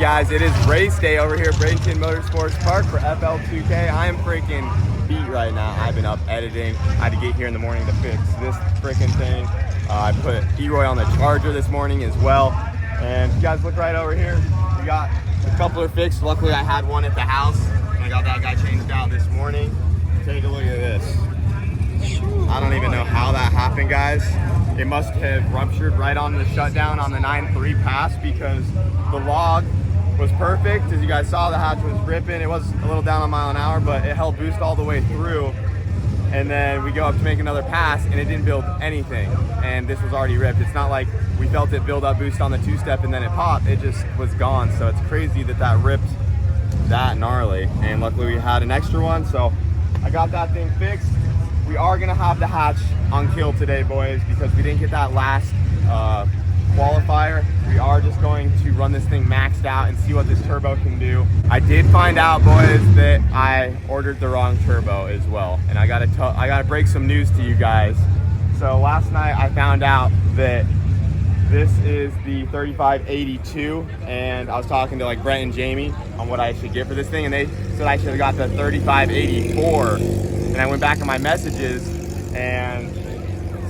guys, it is race day over here at Bradenton Motorsports Park for FL2K. I am freaking beat right now. I've been up editing. I had to get here in the morning to fix this freaking thing. I put E-Roy on the charger this morning as well. And if you guys look right over here, we got a coupler fixed. Luckily I had one at the house. I got that guy changed out this morning. Take a look at this. I don't even know how that happened, guys. It must have ruptured right on the shutdown on the 9.3 pass because the log was perfect. As you guys saw, the hatch was ripping. It was a little down on mile an hour, but it held boost all the way through. And then we go up to make another pass and it didn't build anything. And this was already ripped. It's not like we felt it build up boost on the two-step and then it popped. It just was gone. So it's crazy that that ripped that gnarly. And luckily we had an extra one. So I got that thing fixed. We are gonna have the hatch on kill today, boys, because we didn't get that last qualifier. We are just going to run this thing maxed out and see what this turbo can do. I did find out, boys, that I ordered the wrong turbo as well, and I gotta break some news to you guys. So last night I found out that this is the 3582, and I was talking to like Brent and Jamie on what I should get for this thing, and they said I should have got the 3584. And I went back in my messages and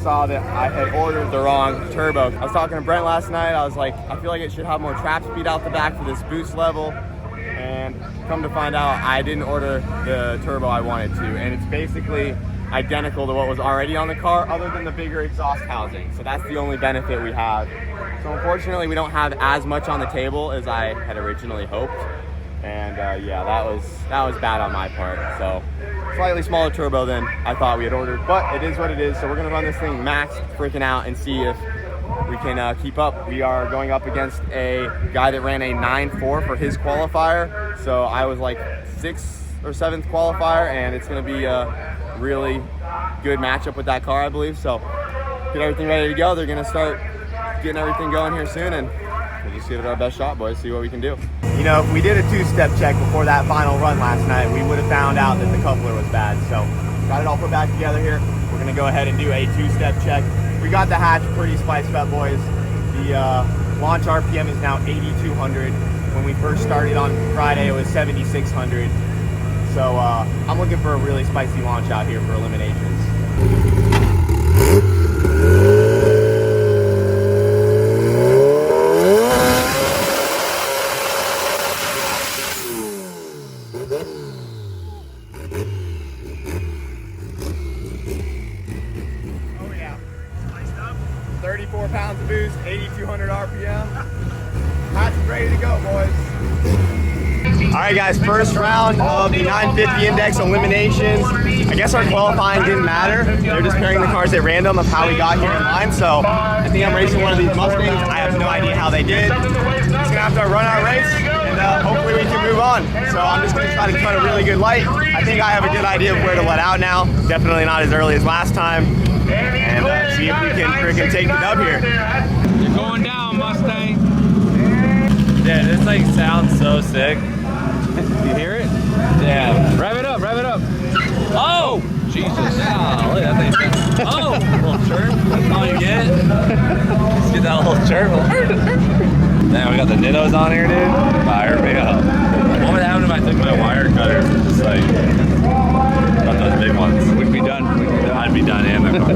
saw that I had ordered the wrong turbo. I was talking to Brent last night. I was like, I feel like it should have more trap speed out the back for this boost level. And come to find out, I didn't order the turbo I wanted to. And it's basically identical to what was already on the car, other than the bigger exhaust housing. So that's the only benefit we have. So unfortunately, we don't have as much on the table as I had originally hoped. And yeah, that was bad on my part. So slightly smaller turbo than I thought we had ordered, but it is what it is. So we're gonna run this thing max freaking out and see if we can keep up. We are going up against a guy that ran a 9.4 for his qualifier. So I was like 6th or 7th qualifier, and it's gonna be a really good matchup with that car, I believe. So get everything ready to go. They're gonna start getting everything going here soon, and we'll just give it our best shot, boys, see what we can do. You know, if we did a two-step check before that final run last night, we would have found out that the coupler was bad. So got it all put back together here. We're gonna go ahead and do a two-step check. We got the hatch pretty spiced up, boys. The launch RPM is now 8,200. When we first started on Friday, it was 7,600. So I'm looking for a really spicy launch out here for eliminations. Oh yeah, spiced up. 34 pounds of boost, 8,200 RPM. Hatch is ready to go, boys. All right, guys, first round of the 950 index eliminations. I guess our qualifying didn't matter. They're just pairing the cars at random of how we got here in line. So I think I'm racing one of these Mustangs. I have no idea how they did. Just gonna have to run our race, and hopefully we can move on. So I'm just gonna try to cut a really good light. I think I have a good idea of where to let out now. Definitely not as early as last time. And see if we can freaking take the dub here. You're going down, Mustang. Yeah, this like sounds so sick. You hear it? Yeah. Rev it up, rev it up. Oh! Jesus. Oh, look at that thing. Oh! Little chirp. That's all you get. Let's get that little chirp. Damn, we got the Nittos on here, dude. Fire me up. What would happen if I took my wire cutter? Just like, got those big ones. We'd be done. I'd be done in the car.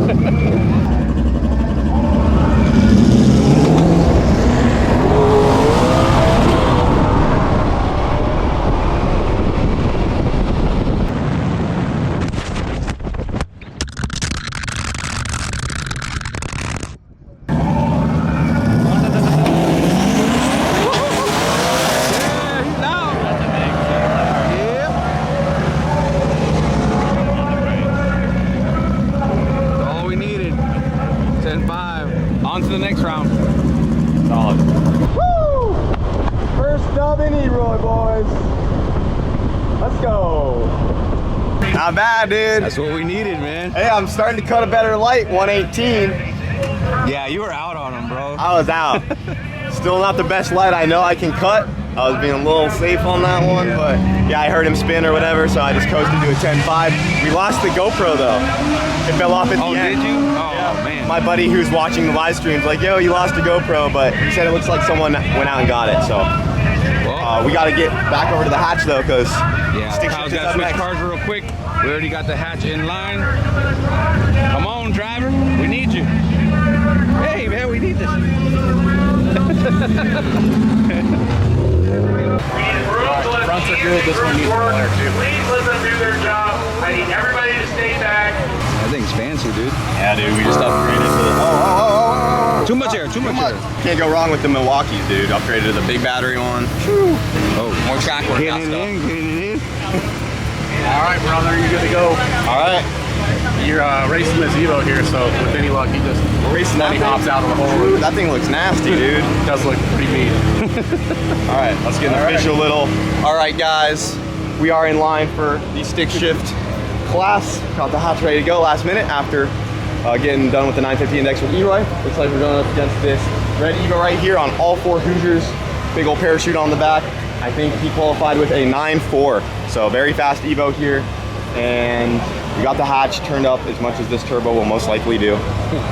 On to the next round. Solid. Woo! First dub in E-Roy, boys. Let's go. Not bad, dude. That's what we needed, man. Hey, I'm starting to cut a better light, 118. Yeah, you were out on him, bro. I was out. Still not the best light I know I can cut. I was being a little safe on that one, but yeah, I heard him spin or whatever, so I just coasted to a 10.5. We lost the GoPro though. It fell off at the end. Oh, did you? Oh, yeah. man. My buddy who's watching the live stream's like, yo, you lost a GoPro, but he said it looks like someone went out and got it, so. Well, We got to get back over to the hatch though, because Yeah, Kyle's got to switch cars real quick. We already got the hatch in line. Come on, driver. We need you. Hey, man, we need this. Fronts are good. This one needs water too. Please let them do their job. I need everybody to stay back. That thing's fancy, dude. Yeah, dude, we just upgraded to the... Too much air, too much air. Can't go wrong with the Milwaukee's, dude. Upgraded to the big battery one. Oh, More track work now stuff. All right, brother, you're good to go. All right. You're racing this Evo here, so with any luck, he just Racing that he thing? hops out of the hole. Dude, that thing looks nasty, dude. It does look pretty mean. All right, let's get an official little. All right, guys, we are in line for the stick shift class. Got the hatch ready to go last minute after getting done with the 950 index with Eroy. Looks like we're going up against this red Evo right here on all 4 Hoosiers. Big old parachute on the back. I think he qualified with a 9.4. So very fast Evo here. And we got the hatch turned up as much as this turbo will most likely do.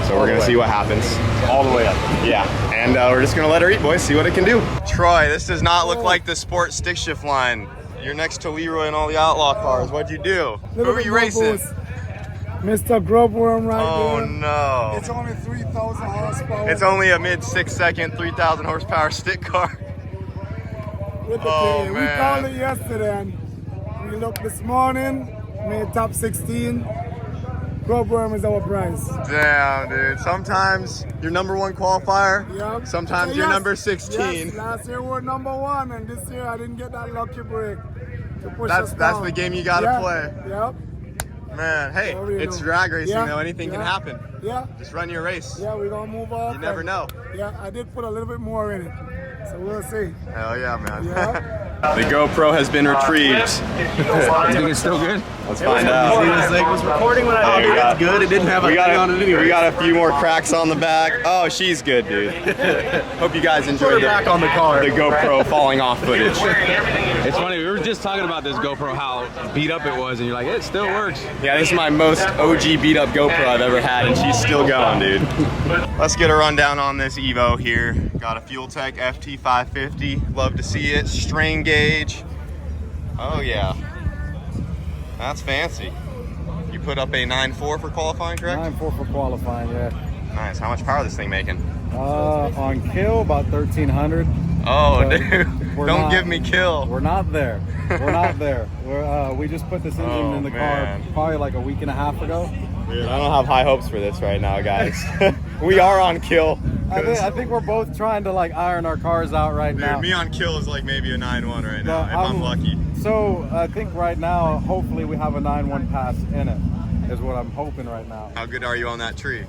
So we're gonna see what happens. All the way up. Yeah, and we're just gonna let her eat, boys, see what it can do. Troy, this does not look like the sport stick shift line. You're next to Leroy and all the outlaw cars. What'd you do? Who are you racing? Mr. Grubworm right Oh there. no. It's only 3,000 horsepower. It's only a mid 6-second, 3,000 horsepower stick car. With the Oh, day. man. We called it yesterday and we looked this morning, made top 16. Grubworm is our prize. Damn, dude. Sometimes you're #1 qualifier. Yep. Sometimes Yes, you're number 16. Yes, last year we were #1 and this year I didn't get that lucky break to push That's us down. the game you gotta Yeah, play. Yep. Man, hey, What do you it's know? drag racing Yeah, though. Anything can yeah. happen. Yeah. Just run your race. Yeah, we're gonna move on. You never know. Yeah, I did put a little bit more in it. So we'll see. Hell yeah, man. Yeah. The GoPro has been retrieved. You think it's still good? Let's find out. It was recording when I Hey, we got- good. It didn't have a thing on it anyway. We got a few more cracks on the back. Oh, she's good, dude. Hope you guys enjoyed back on the car. the GoPro falling off footage. It's funny, we were just talking about this GoPro, how beat up it was, and you're like, it still works. Yeah, this is my most OG beat up GoPro I've ever had, and she's still going, dude. Let's get a rundown on this Evo here. Got a Fuel Tech FT550. Love to see it. Strain gauge. Oh yeah, that's fancy. You put up a 9.4 for qualifying, correct? 9.4 for qualifying, yeah. Nice. How much power is this thing making? On kill, about 1,300. Oh, But dude. we're Don't not- give me kill. We're not there. We're not there. We just put this engine Oh, in the man. car probably like a week and a half ago. Dude, I don't have high hopes for this right now, guys. We are on kill. I think we're both trying to like iron our cars out right Dude, now. me on kill is like maybe a 9.1 right now, if I'm lucky. So I think right now, hopefully we have a 9.1 pass in it, is what I'm hoping right now. How good are you on that tree?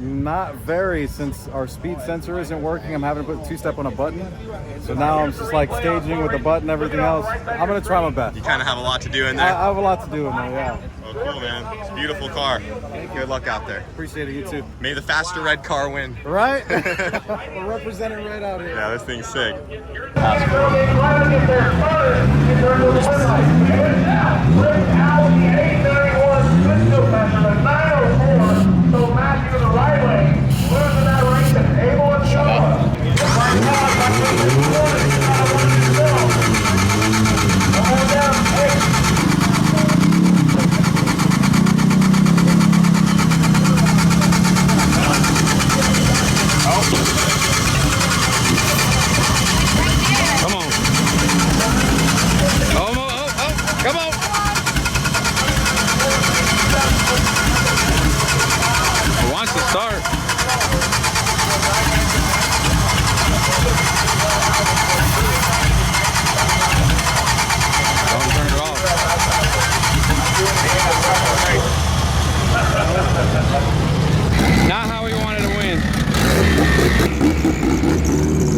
Not very, since our speed sensor isn't working. I'm having to put 2-step on a button. So now I'm just like staging with the button, everything else. I'm gonna try my best. You kind of have a lot to do in I there. have a lot to do in there, yeah. Oh, cool, man. It's a beautiful car. Good luck out there. Appreciate it, you too. May the faster red car win. Right? We're representing right out here. Yeah, this thing's sick. Come on. Come on. It wants to start. Don't turn it off. Not how we wanted to win.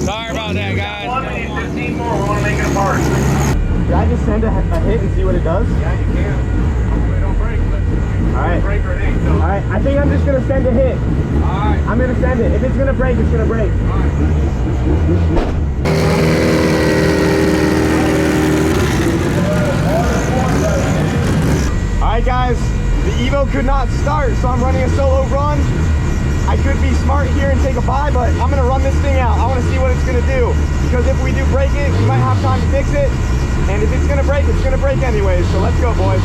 Sorry about that, guys. 15 more. We want to make it a party. Can I just send a hit and see what it does? Yeah, you can. Hopefully don't break, but Alright. break or it ain't. So. Alright, I think I'm just gonna send a hit. Alright. I'm gonna send it. If it's gonna break, it's gonna break. Alright guys, the Evo could not start, so I'm running a solo run. I could be smart here and take a bye, but I'm gonna run this thing out. I wanna see what it's gonna do. Because if we do break it, we might have time to fix it. And if it's gonna break anyways. So let's go, boys.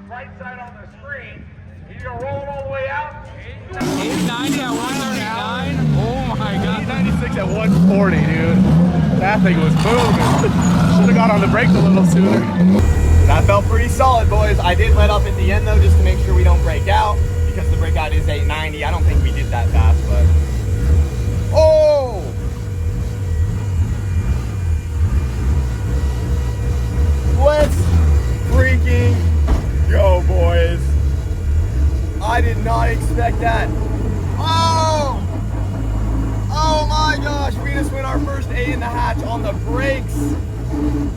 Right side on the screen. He's gonna roll it all the way out. 890 at 139. Oh my god. 96 at 140, dude. That thing was moving. Should have got on the brakes a little sooner. That felt pretty solid, boys. I did let up at the end though, just to make sure we don't break out, because the breakout is 890. I don't think we did that fast, but oh! Let's freaking go, boys. I did not expect that. Oh! Oh my gosh, we just went our first 8 in the hatch on the brakes.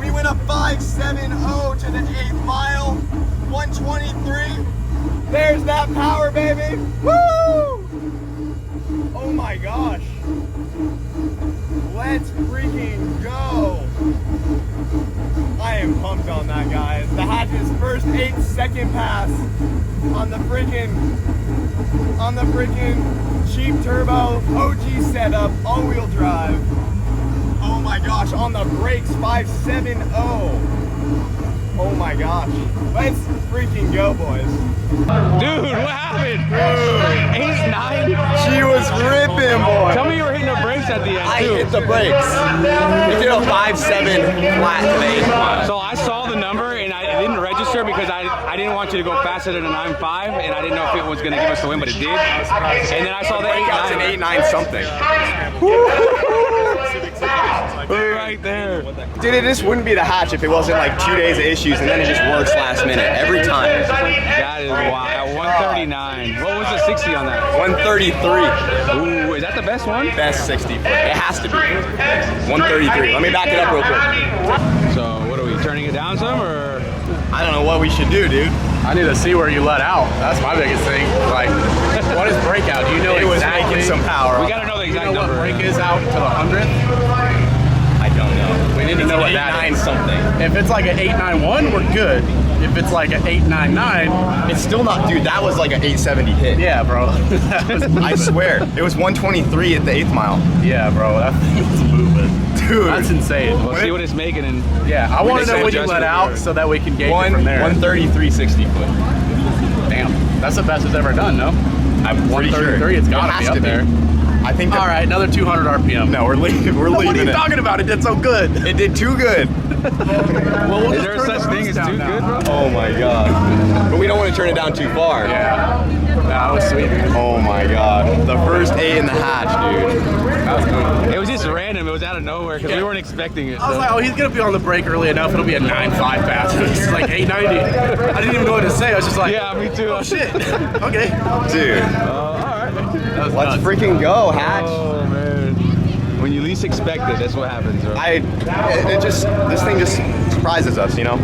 We went up 5.70 to the 8th mile, 123. There's that power, baby. Woo! Oh my gosh. Let's freaking go. I am pumped on that, guys. The hatch's first 8-second pass on the freaking cheap turbo OG setup, all-wheel drive. Oh my gosh, on the brakes, 5.70. Oh my gosh. Let's freaking go, boys. Dude, what happened? 8.9? She was ripping, boy. Tell me you were hitting the brakes at the end, I too. hit the brakes. We did a 5.7 flat to the 8th mile. So I saw the number and I didn't register because I didn't want you to go faster than a 9.5 and I didn't know if it was going to give us the win, but it did. And then I saw the Breakout's an 8.9. 8.9 something. Right there. Dude, it just wouldn't be the hatch if it wasn't like 2 days of issues and then it just works last minute every time. That is wild. At 139. What was the 60 on that? 133. Ooh, is that the best one? Best 60 foot. It has to be. 133. Let me back it up real quick. So what are we, turning it down some or? I don't know what we should do, dude. I need to see where you let out. That's my biggest thing. Like, what is breakout? Do you know It was exactly? making some power. We gotta know the You exact know what number. brake is out to the 100th? I don't know. We need to know what that 8.9 is. something. If it's like an 891, we're good. If it's like an 899, It's still not, dude, that was like an 870 hit. yeah, bro. That was I moving. swear. It was 123 at the 8th mile. Yeah, bro. That thing was moving. Dude. That's insane. We'll see what it's making and Yeah, I want to know say when you let adjustment out there. so that we can gauge it from there. 133 60 foot. Damn, that's the best it's ever done, no? I'm pretty sure. 133, it's gotta has be up to there. I think that, All right, another 200 RPM. No, we're leaving. We're What are leaving you it. talking about? It did so good. It did too good. Well, we'll is just there turn such the thing boost as too down good, now. bro? Oh my god. But we don't want to turn it down too far. Yeah, that was sweet. Oh my god. The first 8 in the hatch, dude. That was cool. It was just random. It was out of nowhere because we weren't expecting it. I was So. like, oh, he's gonna be on the brake early enough. It'll be a 9.5 pass. It's like 890. I didn't even know what to say. I was just like, Yeah, me too. oh shit. Okay. Dude. That was Let's nuts. freaking go, hatch. Oh man. When you least expect it, that's what happens, bro. This thing just surprises us, you know?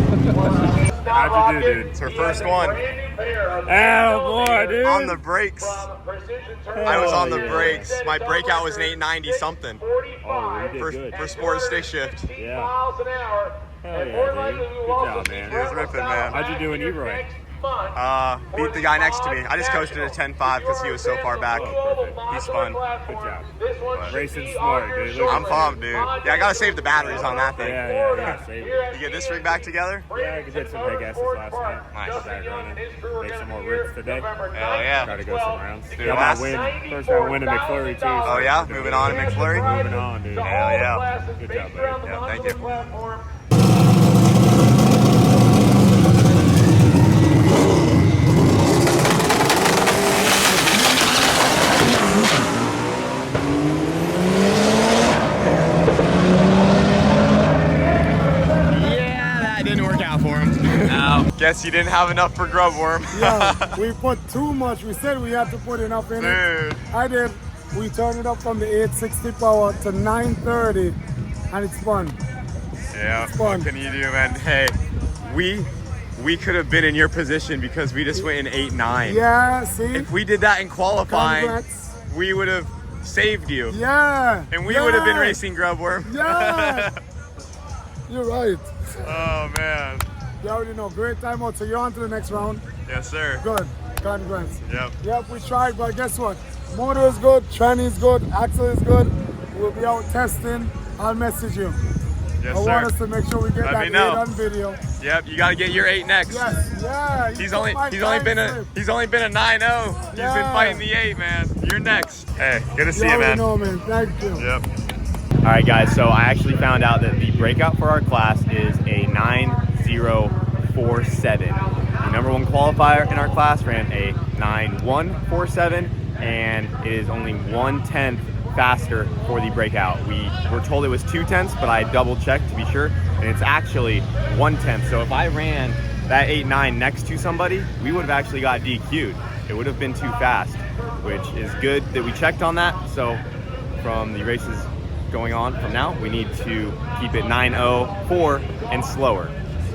How'd you do, dude? It's our first one. Oh boy, dude. On the brakes. I was on the brakes. My breakout was an 890 something. Oh, you did For sport stick shift. Yeah. Miles an hour. Hell yeah, dude. Good job, man. He was ripping, man. How'd you do in E-Roy? Beat the guy next to me. I just coasted a 10.5 because he was so far back. He's fun. Good job. Racing smart, dude. Look I'm at pumped, dude. Yeah, I gotta save the batteries on that thing. Yeah. Save it. You get this rig back together? Yeah, I did some big asses last night. Nice. Got that running. Make some more rips today. Hell yeah. Try to go some rounds. Dude, Got last- my win. First round win in McFlurry too. So Oh yeah? Moving on to McFlurry? Moving on, dude. Hell yeah. Good job, buddy. Yeah, thank you. didn't work out for him. No. Guess you didn't have enough for grub worm. Yeah, we put too much. We said we had to put enough in it. Dude. I did. We turned it up from the 860 power to 930, and it's fun. Yeah, It's fun. what can you do, man? Hey, we could have been in your position because we just went in 8-9. Yeah, see? If we did that in qualifying, Congrats. we would have saved you. Yeah. And we yeah, would have been racing grub worm. Yeah. You're right. Oh, man. You already know. Great time out. So you're on to the next round. Yes, sir. Good. Congrats. Yep. Yep, we tried, but guess what? Motor is good, tranny is good, axle is good. We'll be out testing. I'll message you. Yes, I sir. want us to make sure we get Let that me 8 know. on video. Yep, you got to get your 8 next. Yes, yeah. you He's took only my been a time he's only been a 9-0. He's been Yeah. fighting the 8, man. You're next. Hey, good to see You you, already man. know, man. Thank you. Yep. All right, guys. So I actually found out that the breakout for our class is a 9047. The number one qualifier in our class ran a 9147, and it is only 1/10 faster for the breakout. We were told it was 2/10, but I double checked to be sure, and it's actually 1/10. So if I ran that 8-9 next to somebody, we would have actually got DQ'd. It would have been too fast, which is good that we checked on that. So from the races going on from now, we need to keep it 904 and slower,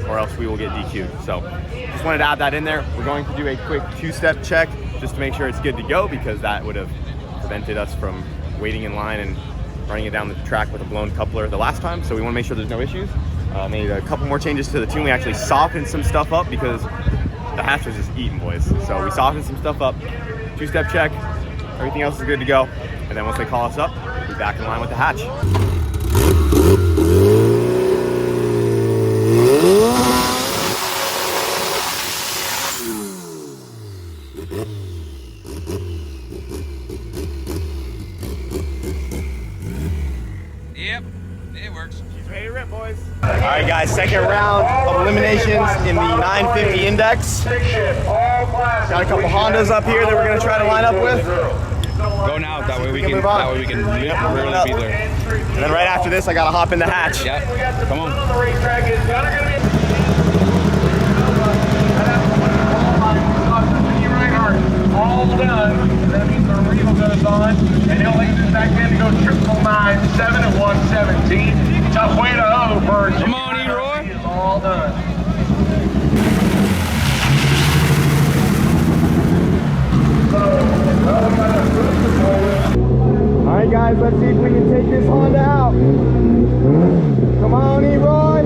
or else we will get DQ'd. So just wanted to add that in there. We're going to do a quick 2-step check just to make sure it's good to go, because that would have prevented us from waiting in line and running it down the track with a blown coupler the last time. So we want to make sure there's no issues. Made a couple more changes to the tune. We actually softened some stuff up because the hatch was just eating, boys. So we softened some stuff up. 2-step check. Everything else is good to go. And then once they call us up, we'll be back in line with the hatch. Yep, it works. She's ready to rip, boys. All right, guys, second round of eliminations in the 950 index. Got a couple Hondas up here that we're gonna try to line up with. Go now, that way we can move on. really be there. And then right after this, I gotta hop in the hatch. Yeah, come on. All done. That means the real goes on, and he'll leave this back in to go 997 and 117. Tough way to hoe for Come on, E-Roy. It's all done. All right, guys, let's see if we can take this Honda out. Come on, E-Roy.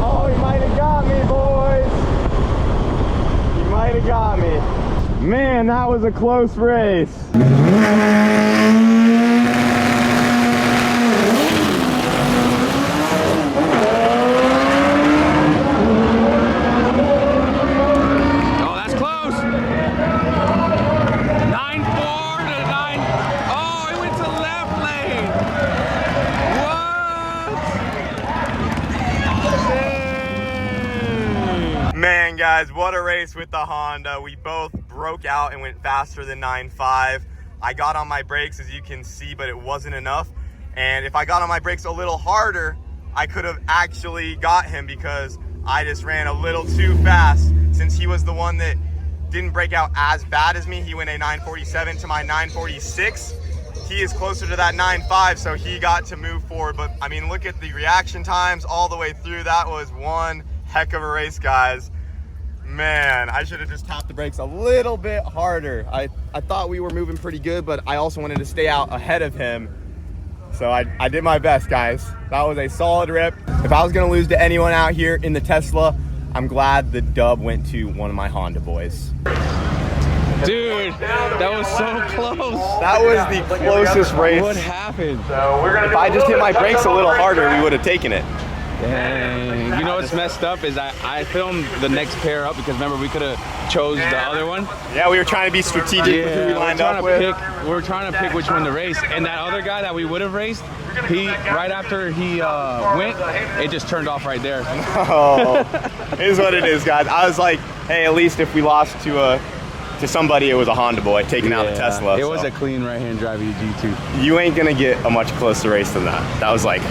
Oh, he might have got me, boys. He might have got me. Man, that was a close race. Oh, that's close. 9-4 to 9. Oh, he went to left lane. What? Man, guys, what a race with the Honda. We both broke out and went faster than 9.5. I got on my brakes, as you can see, but it wasn't enough. And if I got on my brakes a little harder, I could have actually got him, because I just ran a little too fast. Since he was the one that didn't break out as bad as me, he went a 947 to my 946. He is closer to that 9.5, so he got to move forward. But I mean, look at the reaction times all the way through. That was one heck of a race, guys. Man, I should have just tapped the brakes a little bit harder. I thought we were moving pretty good, but I also wanted to stay out ahead of him. So I did my best, guys. That was a solid rip. If I was gonna lose to anyone out here in the Tesla, I'm glad the dub went to one of my Honda boys. Dude, that was so close. That was the closest race. What happened? If I just hit my brakes a little harder, we would have taken it. Dang. You know what's messed up is I filmed the next pair up because remember we could have chose the other one. Yeah, we were trying to be strategic with who we lined up with. We were trying to pick which one to race, and that other guy that we would have raced, he right after he went, it just turned off right there. Oh, it is what it is, guys. I was like, hey, at least if we lost to somebody, it was a Honda boy taking out the Tesla. It was a clean right-hand drive G2. You ain't gonna get a much closer race than that. That was like.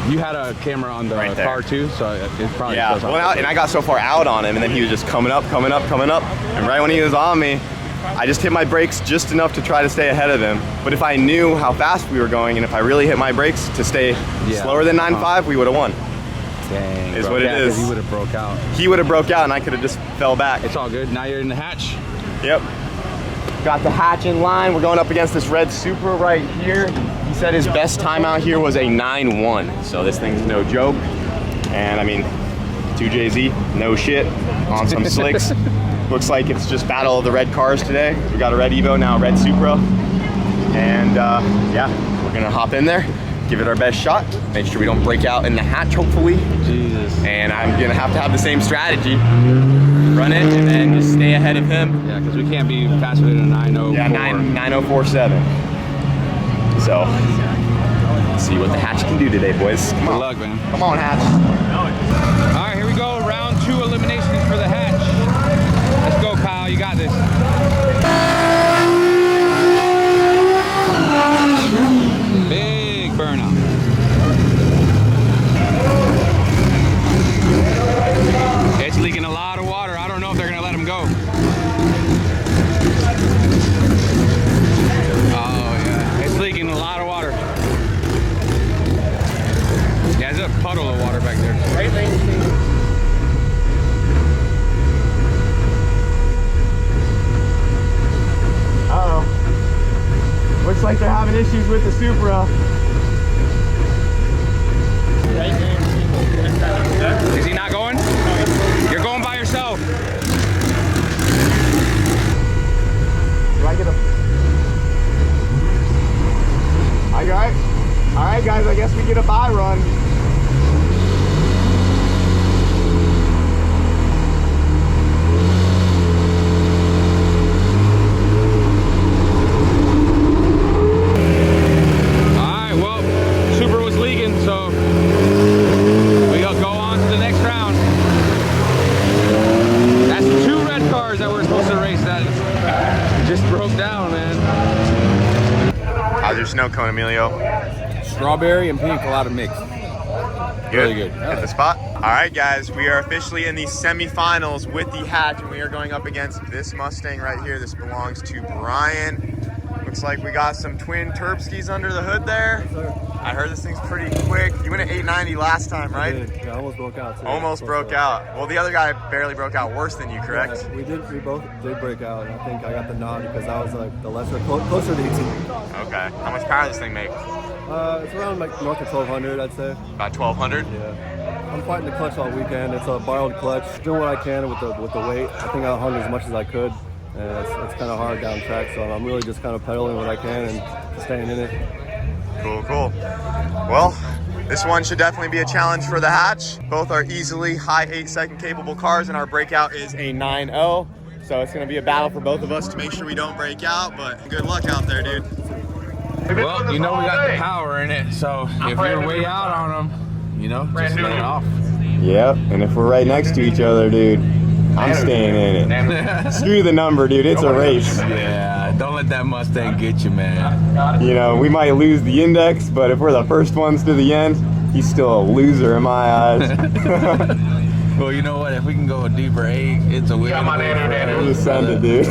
You had a camera on the car too, so it's probably yeah. And I got so far out on him, and then he was just coming up, and right when he was on me, I just hit my brakes just enough to try to stay ahead of him. But if I knew how fast we were going, and if I really hit my brakes to stay slower than 9.5, we would have won. Dang, is what it is. He would have broke out. He would have broke out, and I could have just fell back. It's all good. Now you're in the hatch. Yep. Got the hatch in line. We're going up against this red Supra right here. He said his best time out here was a 9.1. So this thing's no joke. And I mean, 2JZ, no shit, on some slicks. Looks like it's just battle of the red cars today. We got a red Evo, now a red Supra. And yeah, we're gonna hop in there, give it our best shot, make sure we don't break out in the hatch, hopefully. Jesus. And I'm gonna have to have the same strategy. Run it and then just stay ahead of him. Yeah, because we can't be faster than a 904. Yeah, 9047. So, let's see what the hatch can do today, boys. Come on. Good luck, man. Come on, hatch. All right, here we go. Round 2 eliminations for the hatch. Let's go, Kyle. You got this. Big burnout. It's leaking a lot of water. I don't know if they're gonna let him go. Oh yeah, it's leaking a lot of water. Yeah, there's a puddle of water back there. Uh-oh. Looks like they're having issues with the Supra. Is he not going? You're going by yourself. Do I get a... All right, guys, I guess we get a bye run. How's your snow cone, Emilio? Strawberry and pink, a lot of mix. Good. Really good. Hit the spot. All right, guys, we are officially in the semifinals with the hatch, and we are going up against this Mustang right here. This belongs to Brian. Looks like we got some twin Terpskis under the hood there. I heard this thing's pretty quick. You went at 890 last time, right? Yeah, I almost broke out too. Almost broke out. Well, the other guy barely broke out worse than you, correct? Yeah, we both did break out, and I think I got the nod because I was like the lesser, closer to 18. Okay. How much power does this thing make? It's around like north of 1200, I'd say. About 1200? Yeah. I'm fighting the clutch all weekend. It's a borrowed clutch. Doing what I can with the weight. I think I hung as much as I could. And it's kind of hard down track, so I'm really just kind of pedaling what I can and staying in it. Cool, cool. Well, this one should definitely be a challenge for the hatch. Both are easily high 8-second capable cars, and our breakout is a 9.0. So it's gonna be a battle for both of us to make sure we don't break out, but good luck out there, dude. Well, you know we got the power in it, so if you're way out on them, you know, just lay it off. Yep, and if we're right next to each other, dude, I'm staying in it. Screw the number, dude, it's a race. Yeah, don't let that Mustang get you, man. You know, we might lose the index, but if we're the first ones to the end, he's still a loser in my eyes. Well, you know what? If we can go a deeper 8, it's a win. We'll just send it, dude.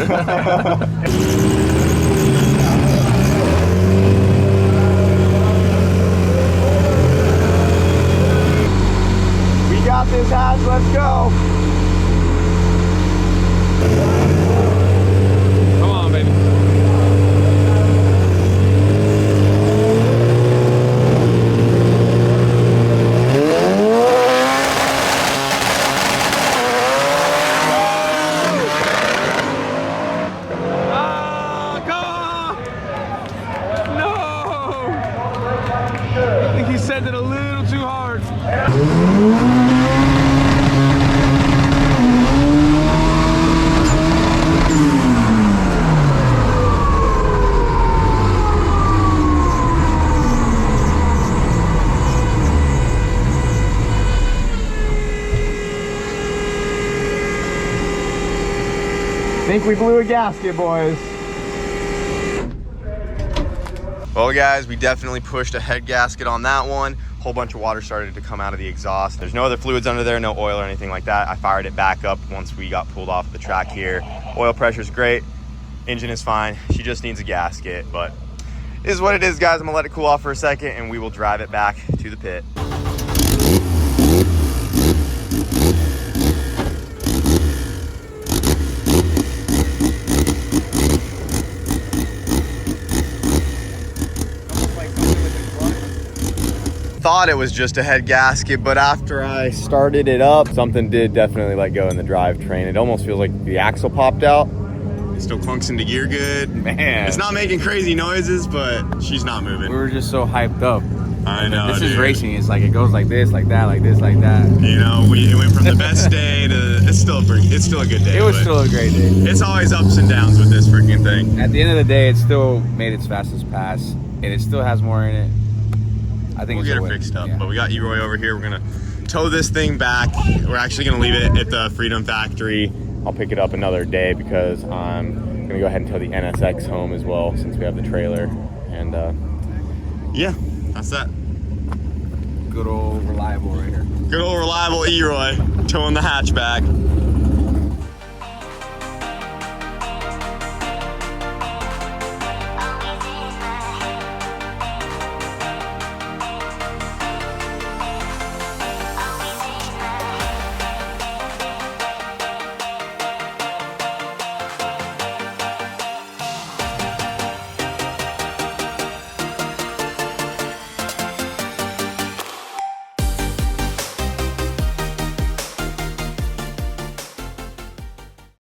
We got this hatch, let's go. Come on, baby. Think we blew a gasket, boys. Well, guys, we definitely pushed a head gasket on that one. Whole bunch of water started to come out of the exhaust. There's no other fluids under there, no oil or anything like that. I fired it back up once we got pulled off the track here. Oil pressure's great, engine is fine. She just needs a gasket, but it is what it is, guys. I'm gonna let it cool off for a second and we will drive it back to the pit. Thought it was just a head gasket, but after I started it up, something did definitely let go in the drivetrain. It almost feels like the axle popped out. It still clunks into gear good. Man. It's not making crazy noises, but she's not moving. We were just so hyped up. I know, This is dude. racing. It's like it goes like this, like that, like this, like that. You know, it went from the best day to it's still a good day. It was but still a great day. It's always ups and downs with this freaking thing. At the end of the day, it still made its fastest pass, and it still has more in it. I think We'll it's get a it win. fixed up, Yeah. but we got Eroy over here. We're gonna tow this thing back. We're actually gonna leave it at the Freedom Factory. I'll pick it up another day because I'm gonna go ahead and tow the NSX home as well since we have the trailer. And yeah, that's that. Good old reliable right here. Good old reliable Eroy towing the hatchback.